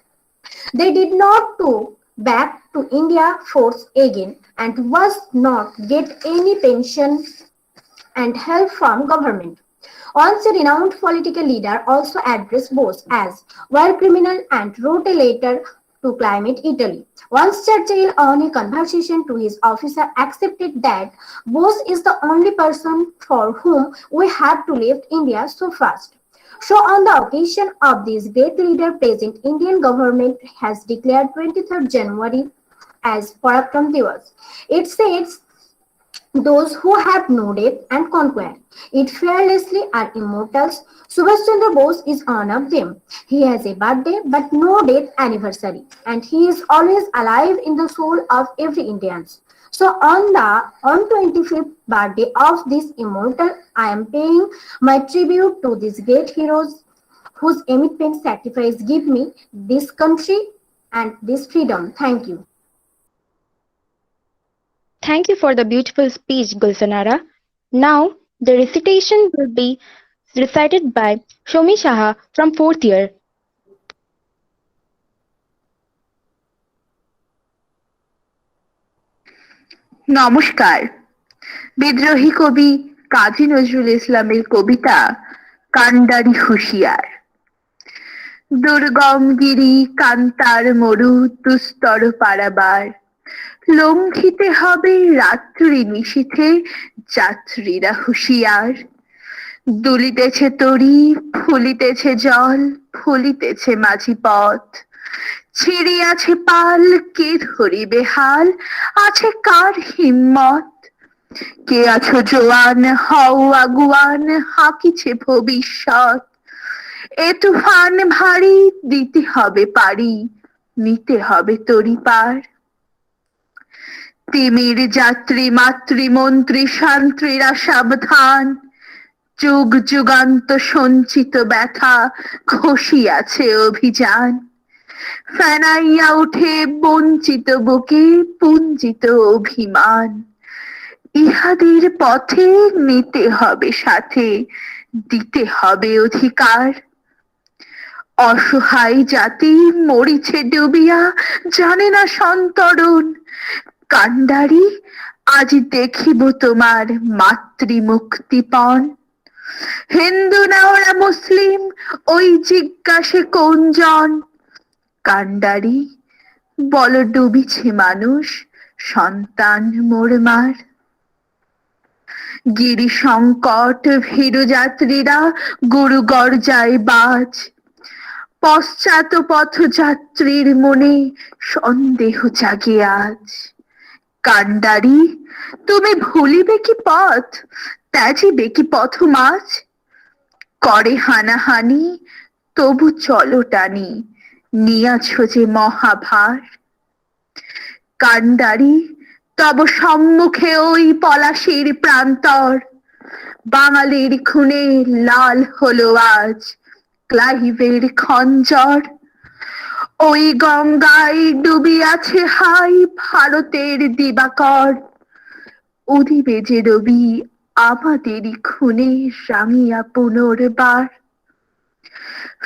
They did not go back to India force again and was not get any pension and help from government. Once a renowned political leader also addressed Bose as war criminal and wrote a letter to Climate Italy. Once Churchill on a conversation to his officer accepted that Bose is the only person for whom we have to leave India so fast. So on the occasion of this great leader present, Indian government has declared 23rd January as Parakram Divas. It says those who have no death and conquer it fearlessly are immortals. Subhash Chandra Bose is one of them. He has a birthday but no death anniversary, and he is always alive in the soul of every Indian. So on 25th birthday of this immortal, I am paying my tribute to these great heroes whose immense sacrifice give me this country and this freedom. Thank you. Thank you for the beautiful speech, Gulsanara. Now, the recitation will be recited by Shomi Shaha from fourth year. নমস্কার। বিদ্রোহী কবি কাজী নজরুল ইসলামের কবিতা কান্ডারি হুঁশিয়ার। দুর্গম গিরি কান্তার মরু দুস্তর পারাবার, লঙ্ঘিতে হবে রাত্রি নিশীথে যাত্রীরা হুঁশিয়ার। দুলিতেছে তরি, ফুলিতেছে জল, ফুলিতেছে মাঝি পথ, ছিড়িয়াছে পাল, কে ধরিবে হাল, আছে কার হিম্মত। কে আছো জোয়ান, হও আগুয়ান, হাকিছে ভবিষ্যৎ। এ তুফান ভারী, দিতে হবে পারি, নিতে হবে তরি পার। তিমির যাত্রী মাতৃ মন্ত্রী শান্ত্রীরা সাবধান, যুগ যুগান্ত সঞ্চিত ব্যথা খসিয়াছে অভিযান। ফেনাইয়া উঠে বঞ্চিত বুকে পুঞ্জিত অভিমান, ইহাদের পথে নিতে হবে সাথে, দিতে হবে অধিকার। অসহায় জাতি মরিছে ডুবিয়া, জানে না সন্তরণ। কান্ডারি আজ দেখিব তোমার মাতৃমুক্তিপণ। হিন্দু না ওরা মুসলিম, ওই জিজ্ঞাসে কোনজন। কান্ডারি বল ডুবিছে মানুষ, সন্তান মোরমার। গিরি সংকট ভীরু যাত্রীরা গুরু গর্জায় বাজ, পশ্চাৎ পথযাত্রীর মনে সন্দেহ জাগে আজ। কান্ডারি, তুমি ভুলিবে কি পথ, ত্যাজিবে কি পথ মাঝ? করে হানাহানি, তবু চলো টানি, নিয়াছ যে মহাভার। কান্ডারি, তব সম্মুখে ওই পলাশীর প্রান্তর, বাঙালির খুনে লাল হলো আজ ক্লাইভের খঞ্জর। ওই গঙ্গায় ডুবিয়াছে হাই ভারতের দিবাকর, উদিবে যে রবি আমাদেরই খুনে রাঙিয়া পুনর্বার।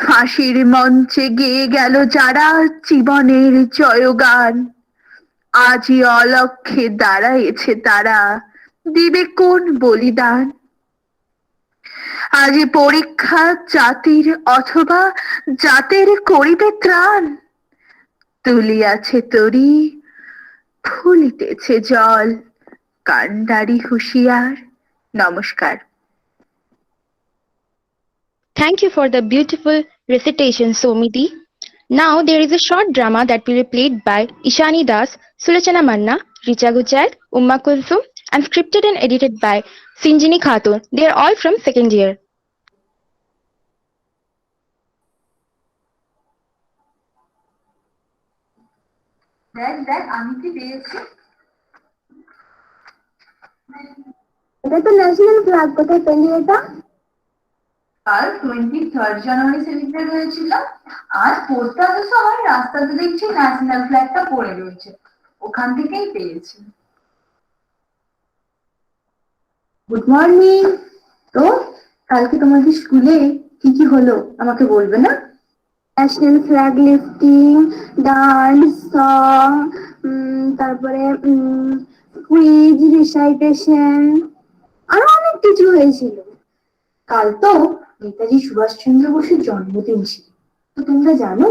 ফাঁসির মঞ্চে গেয়ে গেল যারা জীবনের জয়গান, আজই অলক্ষ্যে দাঁড়ায়েছে তারা, দিবে কোন বলিদান? আজি পরীক্ষা জাতির অথবা জাতের করিবে ত্রাণ, তুলিয়াছে তরি, ফুলিতেছে জল, কান্ডারি হুঁশিয়ার। নমস্কার। Thank you for the beautiful recitation, Somiti. Now there is a short drama that will be played by Ishani Das, Sulochana Manna, Richa Gujal, Umma Kulsum, and scripted and edited by Sinjini Khatun. They are all from second year. দেখ আমি কি পেয়েছি। এটা তো national flag, কোথায় পেলি এটা? কাল 23 জানুয়ারি সেলিব্রেট হয়েছিল, আজ পড়তে আসা সময় রাস্তাতে দেখছি ন্যাশনাল ফ্ল্যাগটা পড়ে রয়েছে, ওখান থেকেই পেয়েছি। Good morning. তো কালকে তোমাদের স্কুলে কি কি হলো আমাকে বলবে না? National flag lifting, dance, song, তারপরে কুইজ, রিসাইটেশন, আরো অনেক কিছু হয়েছিল। কাল তো নেতাজি সুভাষচন্দ্র বসুর জন্মদিন ছিল, তো তোমরা জানো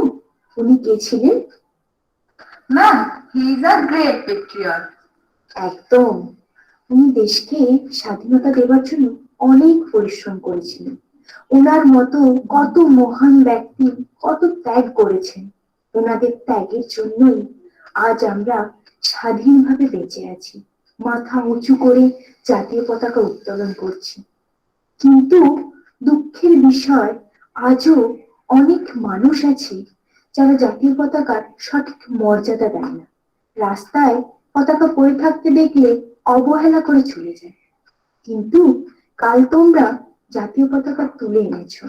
উনি কে ছিলেন? Ma'am, he is a great patriot. একদম, উনি দেশকে স্বাধীনতা দেওয়ার জন্য অনেক পরিশ্রম করেছিলেন। ওনার মতো কত মহান ব্যক্তি কত ত্যাগ করেছেন, ওনাদের ত্যাগের জন্যই আজ আমরা স্বাধীনভাবে বেঁচে আছি, মাথা উঁচু করে জাতীয় পতাকা উত্তোলন করছি। কিন্তু দুঃখের বিষয়, আজও অনেক মানুষ আছে যারা জাতীয় পতাকার সঠিক মর্যাদা দেয় না, রাস্তায় পতাকা পরে থাকতে দেখলে অবহেলা করে চলে যায়। কিন্তু কাল তোমরা জাতীয় পতাকা তুলে এনেছো,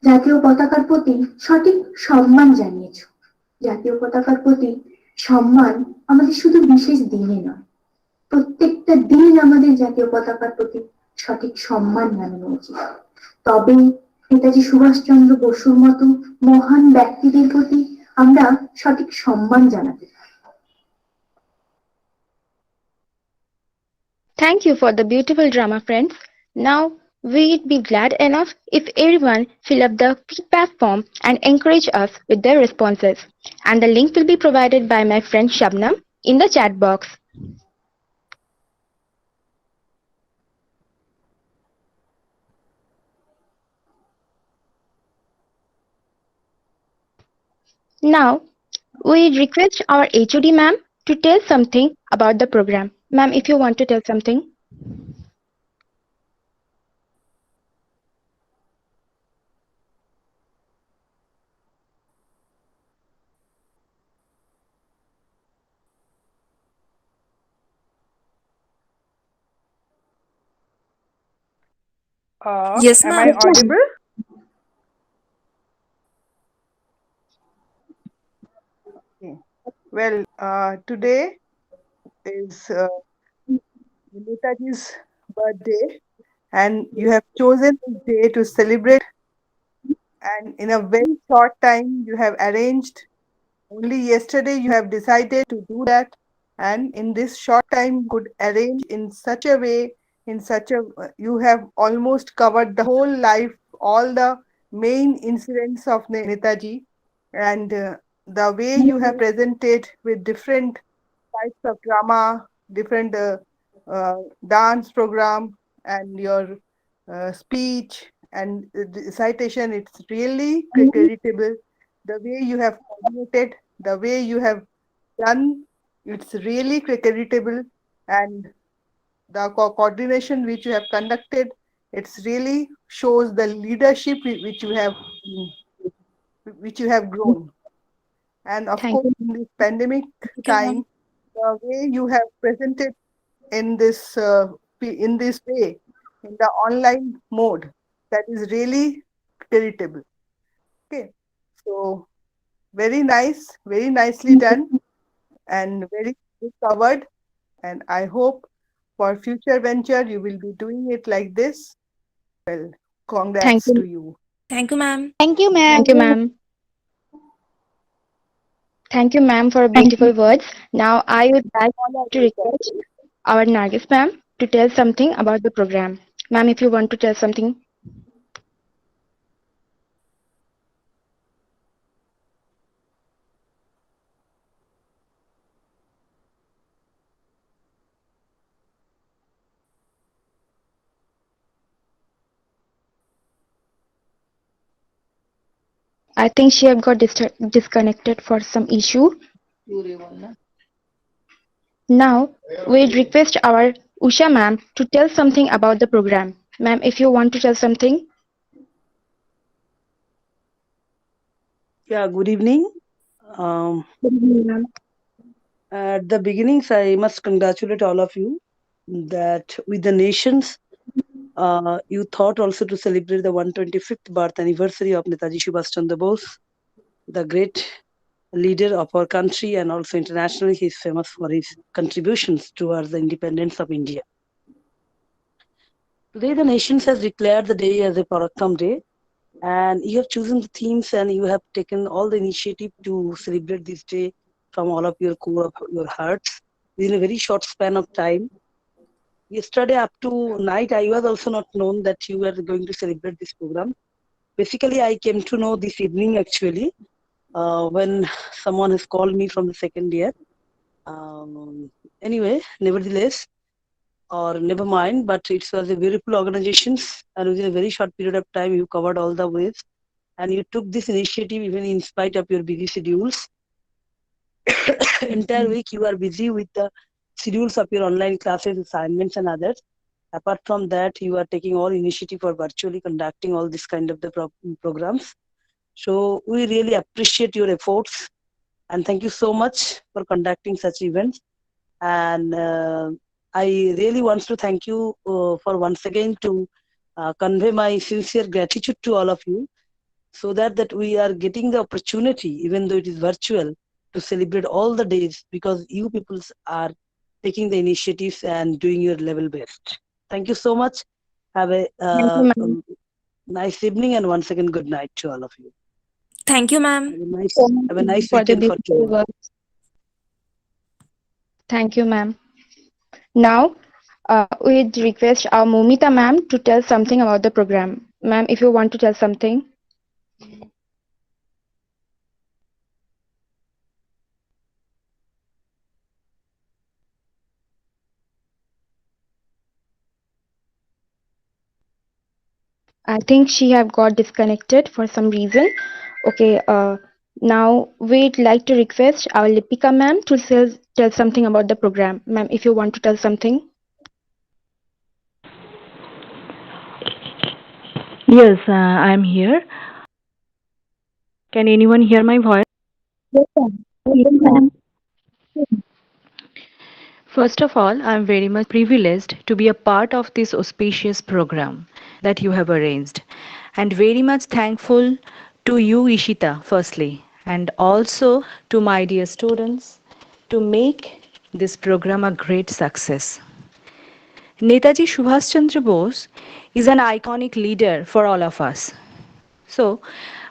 জাতীয় পতাকার প্রতি সঠিক সম্মান জানিয়েছো। জাতীয় পতাকার প্রতি সম্মান আমাদের শুধু বিশেষ দিনে নয়, প্রত্যেকটা দিন আমাদের জাতীয় পতাকার প্রতি সঠিক সম্মান জানানো উচিত। তবে নেতাজি সুভাষচন্দ্র বসুর মতো মহান ব্যক্তিদের প্রতি আমরা সঠিক সম্মান জানাতে পারি। Thank you for the beautiful drama, friends. Now, we'd be glad enough if everyone fill up the feedback form and encourage us with their responses. And the link will be provided by my friend Shabnam in the chat box. Now, we request our HOD ma'am to tell something about the program. Ma'am, if you want to tell something. Yes, Am ma'am. I audible? Okay. Well, today is Netaji's birthday, and you have chosen this day to celebrate. And in a very short time, you have arranged. Only yesterday, you have decided to do that, and in this short time, could arrange in such a way, in such a you have almost covered the whole life, all the main incidents of Netaji, and the way you have presented with different types of drama, different dance program, and your speech and the recitation, it's really creditable. The way you have coordinated, the way you have done, it's really creditable, and the coordination which you have conducted, it's really shows the leadership which you have grown. And of Thank course, you. in this pandemic Thank you, ma'am. time, the way you have presented in this way, in the online mode, that is really creditable. Okay, so very nice, very nicely done, and very good covered. And I hope for future venture you will be doing it like this. Well, Thank congrats to you. you. Thank you, ma'am. Thank you, ma'am. Thank you, ma'am. Thank you, ma'am, for beautiful words. Now, I would like All are to welcome. request our Nargis ma'am to tell something about the program. Ma'am, if you want to tell something. I think she have got disconnected for some issue. Now, we'd request our Usha ma'am to tell something about the program. Ma'am, if you want to tell something. Yeah, good evening. Um, Good evening, ma'am. at the beginnings, I must congratulate all of you that with the nations, you thought also to celebrate the 125th birth anniversary of Netaji Subhash Chandra Bose, the great leader of our country, and also internationally he is famous for his contributions towards the independence of India. Today, the nations has declared the day as a Parakram Day, and you have chosen the themes and you have taken all the initiative to celebrate this day from all of your core of your hearts within a very short span of time. Yesterday up to night, I was also not known that you were going to celebrate this program. Basically, I came to know this evening actually when someone has called me from the second year. Anyway, nevertheless, or never mind, but it was a beautiful organizations, and within a very short period of time, you covered all the ways, and you took this initiative even in spite of your busy schedules. Entire week you are busy with the schedules of your online classes, assignments, and others. Apart from that, you are taking all initiative for virtually conducting all this kind of the programs. So we really appreciate your efforts, and thank you so much for conducting such events. And I really want to thank you for once again to convey my sincere gratitude to all of you, so that we are getting the opportunity, even though it is virtual, to celebrate all the days because you people are taking the initiatives and doing your level best. Thank you so much. Have a Thank you, ma'am. nice evening, and once again, good night to all of you. Thank you, ma'am. So much Have a nice for the weekend for beautiful tomorrow. words. Thank you, ma'am. Now, we'd request our Momita ma'am to tell something about the program. Ma'am, if you want to tell something. I think she have got disconnected for some reason. Okay, now we'd like to request our Lipika ma'am to tell something about the program. Ma'am, if you want to tell something. Yes, I'm here. Can anyone hear my voice? Yes, ma'am. Yes, ma'am. First of all, I'm very much privileged to be a part of this auspicious program that you have arranged, and very much thankful to you, Ishita, firstly, and also to my dear students to make this program a great success. Netaji Subhash Chandra Bose is an iconic leader for all of us. So,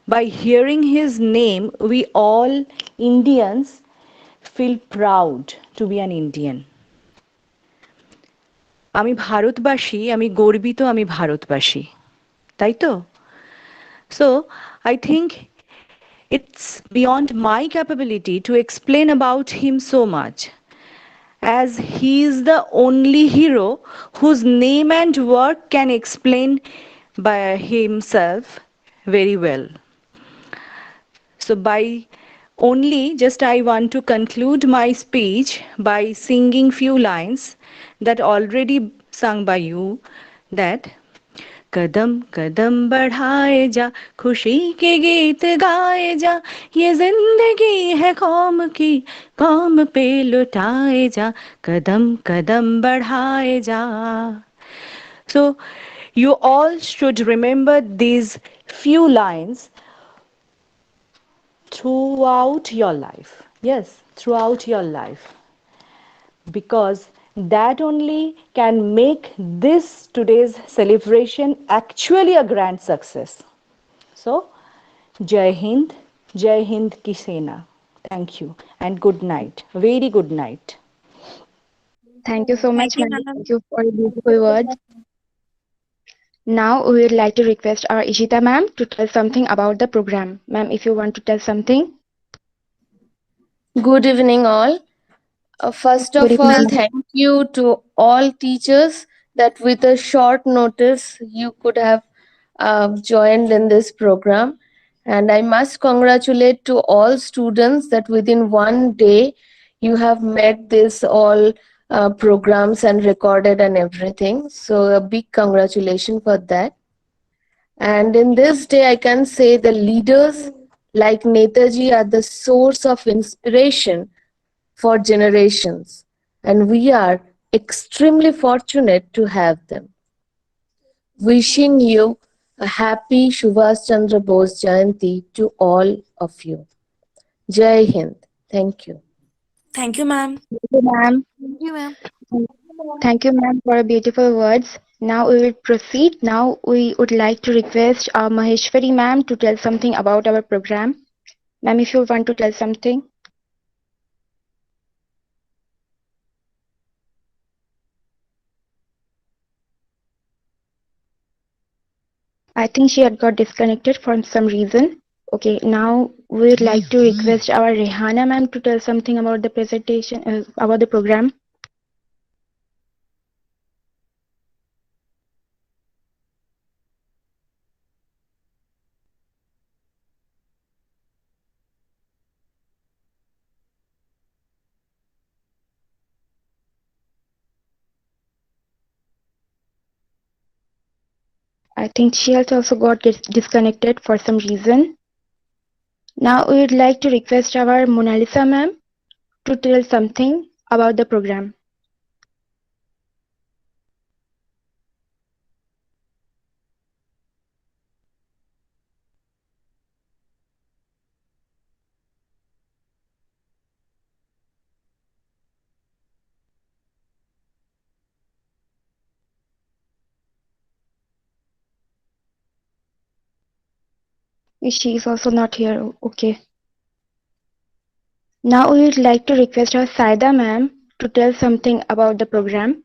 by hearing his name, we all Indians feel proud to be an Indian. আমি ভারতবাসী, আমি গর্বিত, আমি ভারতবাসী, তাই তো? So, I think it's beyond my capability to explain about him so much, as he is the only hero whose name and work can explain by himself very well. So, by only just I want to conclude my speech by singing few lines that already sung by you, that कदम कदम बढ़ाए जा खुशी के गीत गाए जा ये जिंदगी है कौम पे लुटाए जा कदम कदम बढ़ाए जा. So you all should remember these few lines throughout your life. Yes, throughout your life. Because that only can make this today's celebration actually a grand success. So, Jai Hind Ki Sena. Thank you and good night. Very good night. Thank you so Thank much, you, ma'am. ma'am. Thank you for your beautiful words. Now we would like to request our Ishita ma'am to tell something about the program. Ma'am, if you want to tell something. Good evening, all. First Good of evening, all, ma'am. thank you to all teachers that with a short notice you could have joined in this program. And I must congratulate to all students that within one day you have met this all programs and recorded and everything. So a big congratulations for that. And in this day, I can say the leaders like Netaji are the source of inspiration for generations, and we are extremely fortunate to have them. Wishing you a happy Subhash Chandra Bose Jayanti to all of you. Jai Hind. Thank you. Thank you, ma'am. Thank you, ma'am. Thank you, ma'am. Thank you, ma'am, for your beautiful words. Now we will proceed. Now we would like to request our Maheshwari ma'am to tell something about our program. Ma'am, if you want to tell something. I think she had got disconnected for some reason. Okay, now we would like to request our Rehana ma'am to tell something about the presentation, about the program. I think she has also got disconnected for some reason. Now we would like to request our Mona Lisa ma'am to tell something about the program. She is also not here. Okay. Now we would like to request our Saida ma'am to tell something about the program.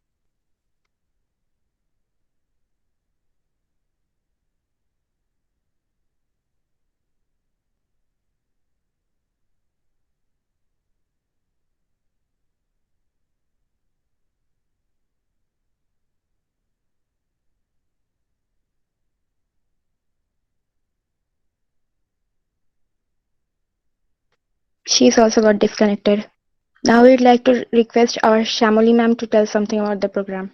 She's also got disconnected. Now we'd like to request our Shamoli ma'am to tell something about the program.